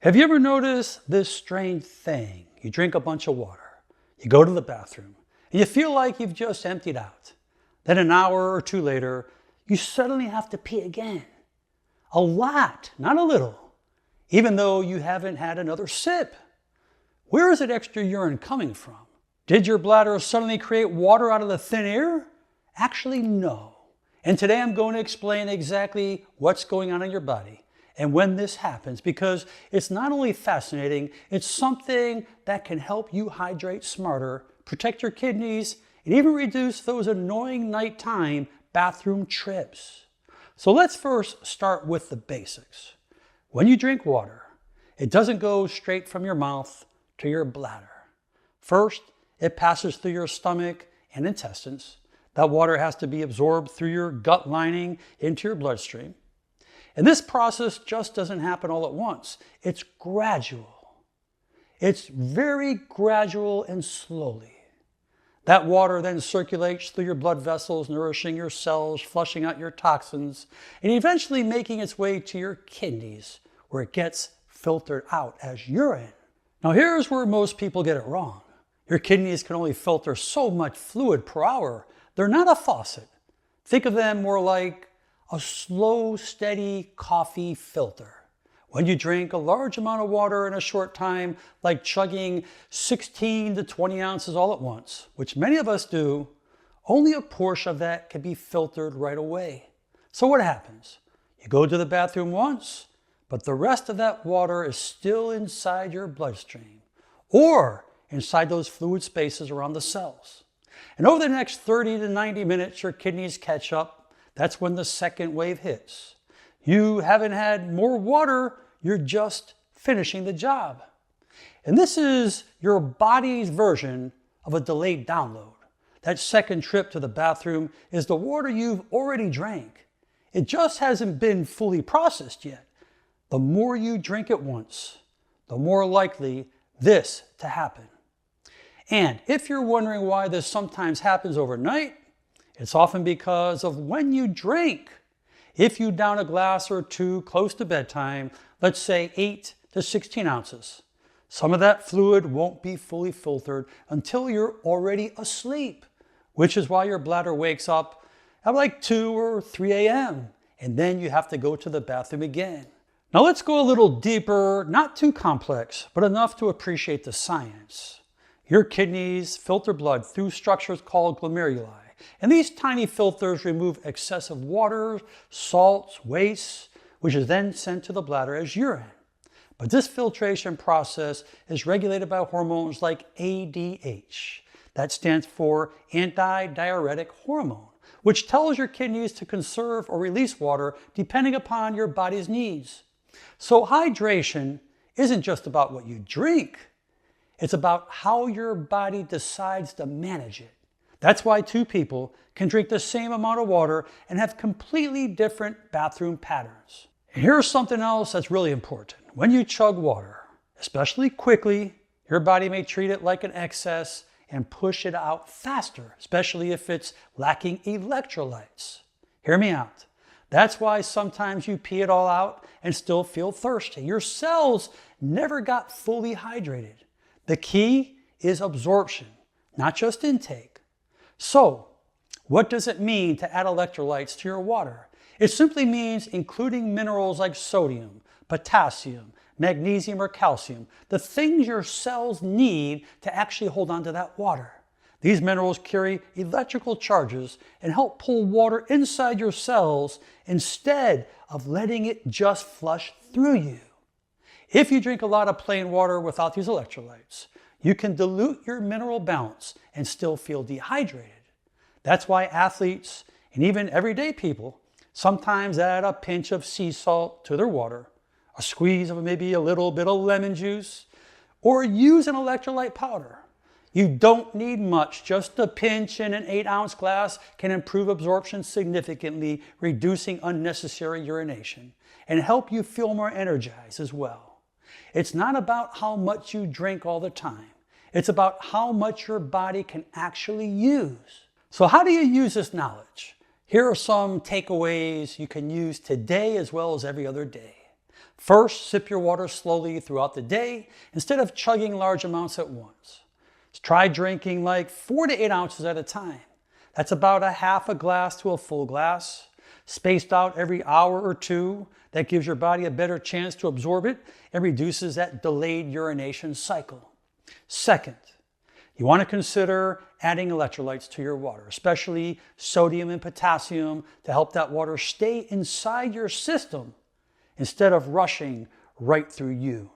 Have you ever noticed this strange thing? You drink a bunch of water, you go to the bathroom, and you feel like you've just emptied out. Then an hour or two later, you suddenly have to pee again. A lot, not a little, even though you haven't had another sip. Where is that extra urine coming from? Did your bladder suddenly create water out of the thin air? Actually, no. And today I'm going to explain exactly what's going on in your body and when this happens, because it's not only fascinating, it's something that can help you hydrate smarter, protect your kidneys, and even reduce those annoying nighttime bathroom trips. So let's first start with the basics. When you drink water, it doesn't go straight from your mouth to your bladder. First, it passes through your stomach and intestines. That water has to be absorbed through your gut lining into your bloodstream. And this process just doesn't happen all at once. It's gradual. It's very gradual and slowly. That water then circulates through your blood vessels, nourishing your cells, flushing out your toxins, and eventually making its way to your kidneys, where it gets filtered out as urine. Now here's where most people get it wrong. Your kidneys can only filter so much fluid per hour. They're not a faucet. Think of them more like a slow, steady coffee filter. When you drink a large amount of water in a short time, like chugging 16 to 20 ounces all at once, which many of us do, only a portion of that can be filtered right away. So what happens? You go to the bathroom once, but the rest of that water is still inside your bloodstream or inside those fluid spaces around the cells. And over the next 30 to 90 minutes, your kidneys catch up. That's when the second wave hits. You haven't had more water, you're just finishing the job. And this is your body's version of a delayed download. That second trip to the bathroom is the water you've already drank. It just hasn't been fully processed yet. The more you drink at once, the more likely this to happen. And if you're wondering why this sometimes happens overnight, it's often because of when you drink. If you down a glass or two close to bedtime, let's say 8 to 16 ounces, some of that fluid won't be fully filtered until you're already asleep, which is why your bladder wakes up at like 2 or 3 a.m. and then you have to go to the bathroom again. Now let's go a little deeper, not too complex, but enough to appreciate the science. Your kidneys filter blood through structures called glomeruli. And these tiny filters remove excessive water, salts, wastes, which is then sent to the bladder as urine. But this filtration process is regulated by hormones like ADH. That stands for antidiuretic hormone, which tells your kidneys to conserve or release water depending upon your body's needs. So hydration isn't just about what you drink. It's about how your body decides to manage it. That's why two people can drink the same amount of water and have completely different bathroom patterns. And here's something else that's really important. When you chug water, especially quickly, your body may treat it like an excess and push it out faster, especially if it's lacking electrolytes. Hear me out. That's why sometimes you pee it all out and still feel thirsty. Your cells never got fully hydrated. The key is absorption, not just intake. So, what does it mean to add electrolytes to your water? It simply means including minerals like sodium, potassium, magnesium, or calcium, the things your cells need to actually hold on to that water. These minerals carry electrical charges and help pull water inside your cells instead of letting it just flush through you. If you drink a lot of plain water without these electrolytes, you can dilute your mineral balance and still feel dehydrated. That's why athletes and even everyday people sometimes add a pinch of sea salt to their water, a squeeze of maybe a little bit of lemon juice, or use an electrolyte powder. You don't need much, just a pinch in an 8-ounce glass can improve absorption significantly, reducing unnecessary urination, and help you feel more energized as well. It's not about how much you drink all the time. It's about how much your body can actually use. So how do you use this knowledge? Here are some takeaways you can use today as well as every other day. First, sip your water slowly throughout the day instead of chugging large amounts at once. Try drinking like 4 to 8 ounces at a time. That's about a half a glass to a full glass, spaced out every hour or two. That gives your body a better chance to absorb it and reduces that delayed urination cycle. Second, you want to consider adding electrolytes to your water, especially sodium and potassium, to help that water stay inside your system instead of rushing right through you.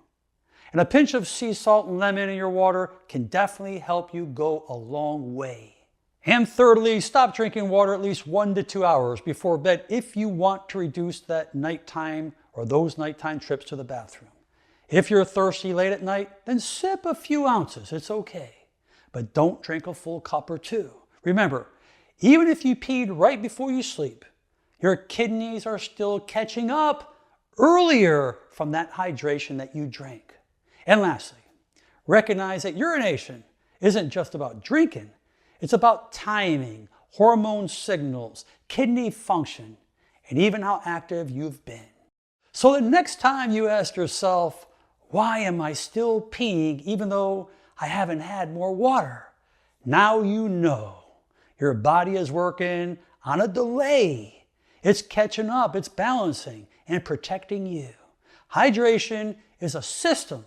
And a pinch of sea salt and lemon in your water can definitely help you go a long way. And thirdly, stop drinking water at least 1 to 2 hours before bed if you want to reduce that nighttime or those nighttime trips to the bathroom. If you're thirsty late at night, then sip a few ounces, it's okay. But don't drink a full cup or two. Remember, even if you peed right before you sleep, your kidneys are still catching up earlier from that hydration that you drank. And lastly, recognize that urination isn't just about drinking. It's about timing, hormone signals, kidney function, and even how active you've been. So the next time you ask yourself, why am I still peeing even though I haven't had more water? Now you know. Your body is working on a delay. It's catching up, it's balancing and protecting you. Hydration is a system,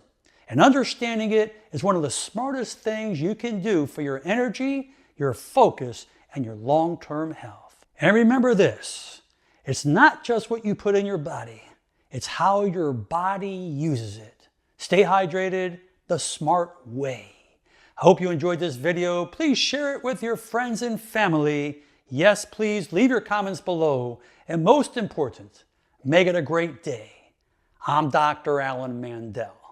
and understanding it is one of the smartest things you can do for your energy, your focus, and your long-term health. And remember this, it's not just what you put in your body, it's how your body uses it. Stay hydrated the smart way. I hope you enjoyed this video. Please share it with your friends and family. Yes, please leave your comments below. And most important, make it a great day. I'm Dr. Alan Mandell.